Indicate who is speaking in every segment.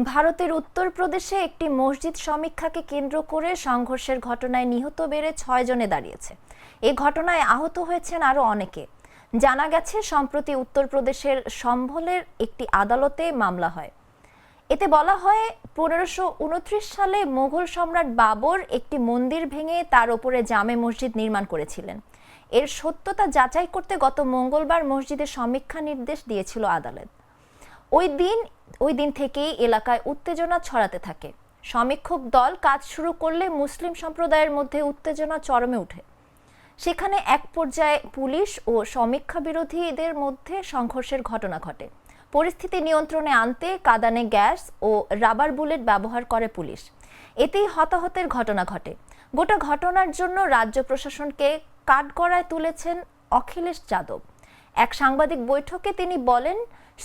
Speaker 1: ভারতের উত্তরপ্রদেশে একটি মসজিদ সমীক্ষাকে কেন্দ্র করে সংঘর্ষের ঘটনায় নিহত বেড়ে 6 জনে দাঁড়িয়েছে। এই ঘটনায় আহত হয়েছেন আরও অনেকে। জানা গেছে, সম্প্রতি উত্তরপ্রদেশের সম্ভলের একটি আদালতে মামলা হয়। এতে বলা হয়, 1529 সালে মুঘল সম্রাট বাবর একটি মন্দির ভেঙে তার উপরে জামে মসজিদ নির্মাণ করেছিলেন। এর সত্যতা যাচাই করতে গত মঙ্গলবার মসজিদের সমীক্ষা নির্দেশ দিয়েছিল আদালত। ওই দিন থেকেই এলাকায় উত্তেজনা ছড়াতে থাকে। সমীক্ষক দল কাজ শুরু করলে মুসলিম সম্প্রদায়ের মধ্যে উত্তেজনা চরমে ওঠে। সেখানে এক পর্যায়ে পুলিশ ও সমীক্ষা বিরোধীদের মধ্যে সংঘর্ষের ঘটনা ঘটে। পরিস্থিতি নিয়ন্ত্রণে আনতে কাঁদানে গ্যাস ও রাবার বুলেট ব্যবহার করে পুলিশ। এতেই হতাহতের ঘটনা ঘটে। গোটা ঘটনার জন্য রাজ্য প্রশাসনকে কাঠগড়ায় তুলেছেন অখিলেশ যাদব। এক সাংবাদিক বৈঠকে তিনি বলেন,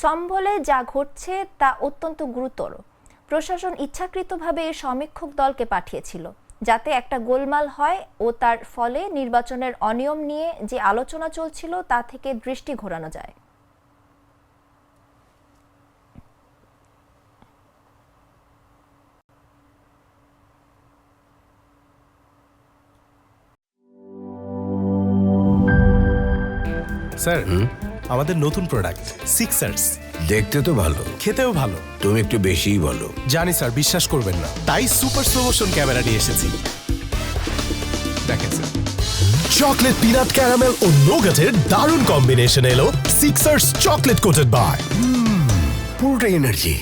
Speaker 1: সম্ভলে যা ঘটছে তা অত্যন্ত গুরুতর। প্রশাসন ইচ্ছাকৃতভাবে এই সমীক্ষক দলকে পাঠিয়েছিল, যাতে একটা গোলমাল হয় ও তার ফলে নির্বাচনের অনিয়ম নিয়ে যে আলোচনা চলছিল তা থেকে দৃষ্টি ঘোরানো যায়।
Speaker 2: স্যার, আমাদের নতুন প্রোডাক্ট সিক্সার্স
Speaker 3: দেখতে তো ভালো,
Speaker 2: খেতেও ভালো।
Speaker 3: তুমি একটু বেশিই বলো।
Speaker 2: জানি স্যার, বিশ্বাস করবেন না, তাই সুপার স্লো মোশন ক্যামেরা নিয়ে এসেছি। দেখেন স্যার, চকলেট পিনাট ক্যারামেল ও নোগাটের দারুণ কম্বিনেশন এলো সিক্সার্স চকলেট কোটেড বার।
Speaker 3: পুরোটা এনার্জি।